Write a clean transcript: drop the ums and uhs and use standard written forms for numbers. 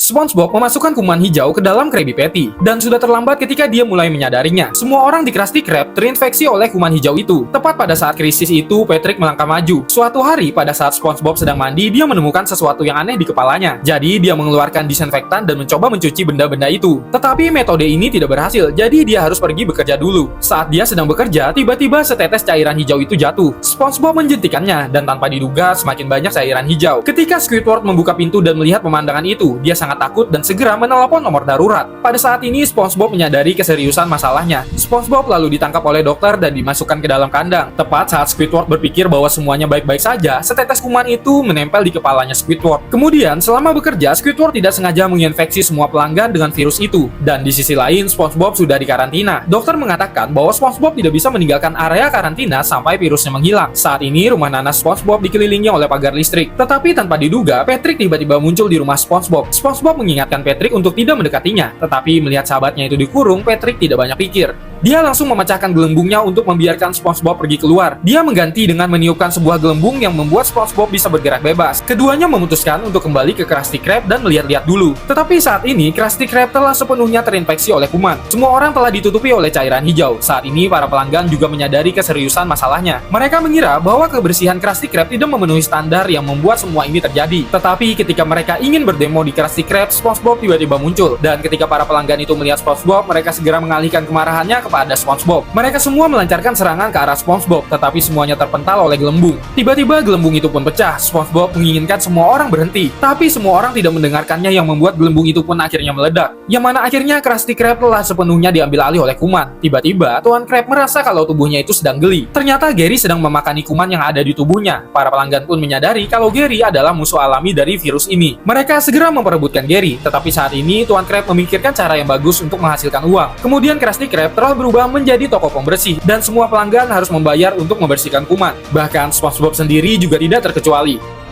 SpongeBob memasukkan kuman hijau ke dalam Krabby Patty, dan sudah terlambat ketika dia mulai menyadarinya. Semua orang di Krusty Krab terinfeksi oleh kuman hijau itu. Tepat pada saat krisis itu, Patrick melangkah maju. Suatu hari, pada saat SpongeBob sedang mandi, dia menemukan sesuatu yang aneh di kepalanya. Jadi, dia mengeluarkan disinfektan dan mencoba mencuci benda-benda itu. Tetapi metode ini tidak berhasil, jadi dia harus pergi bekerja dulu. Saat dia sedang bekerja, tiba-tiba setetes cairan hijau itu jatuh. SpongeBob menjentikannya, dan tanpa diduga, semakin banyak cairan hijau. Ketika Squidward membuka pintu dan melihat pemandangan itu, dia sangat takut dan segera menelepon nomor darurat. Pada saat ini, SpongeBob menyadari keseriusan masalahnya. SpongeBob lalu ditangkap oleh dokter dan dimasukkan ke dalam kandang. Tepat saat Squidward berpikir bahwa semuanya baik-baik saja, setetes kuman itu menempel di kepalanya Squidward. Kemudian, selama bekerja, Squidward tidak sengaja menginfeksi semua pelanggan dengan virus itu. Dan di sisi lain, SpongeBob sudah dikarantina. Dokter mengatakan bahwa SpongeBob tidak bisa meninggalkan area karantina sampai virusnya menghilang. Saat ini, rumah nanas SpongeBob dikelilingi oleh pagar listrik. Tetapi tanpa diduga, Patrick tiba-tiba muncul di rumah SpongeBob. SpongeBob mengingatkan Patrick untuk tidak mendekatinya, tetapi melihat sahabatnya itu dikurung, Patrick tidak banyak pikir. Dia langsung memecahkan gelembungnya untuk membiarkan SpongeBob pergi keluar. Dia mengganti dengan meniupkan sebuah gelembung yang membuat SpongeBob bisa bergerak bebas. Keduanya memutuskan untuk kembali ke Krusty Krab dan melihat-lihat dulu. Tetapi saat ini, Krusty Krab telah sepenuhnya terinfeksi oleh kuman. Semua orang telah ditutupi oleh cairan hijau. Saat ini, para pelanggan juga menyadari keseriusan masalahnya. Mereka mengira bahwa kebersihan Krusty Krab tidak memenuhi standar yang membuat semua ini terjadi. Tetapi ketika mereka ingin berdemo di Krusty Krab, SpongeBob tiba-tiba muncul. Dan ketika para pelanggan itu melihat SpongeBob, mereka segera mengalihkan kemarahannya kepada SpongeBob. Mereka semua melancarkan serangan ke arah SpongeBob, tetapi semuanya terpental oleh gelembung. Tiba-tiba gelembung itu pun pecah. SpongeBob menginginkan semua orang berhenti, tapi semua orang tidak mendengarkannya yang membuat gelembung itu pun akhirnya meledak. Yang mana akhirnya Krusty Krab telah sepenuhnya diambil alih oleh kuman. Tiba-tiba, Tuan Krab merasa kalau tubuhnya itu sedang geli. Ternyata Gary sedang memakani kuman yang ada di tubuhnya. Para pelanggan pun menyadari kalau Gary adalah musuh alami dari virus ini. Mereka segera memperebutkan Gary, tetapi saat ini Tuan Krab memikirkan cara yang bagus untuk menghasilkan uang. Kemudian Krusty Krab telah berubah menjadi toko pembersih, dan semua pelanggan harus membayar untuk membersihkan kuman. Bahkan SpongeBob sendiri juga tidak terkecuali.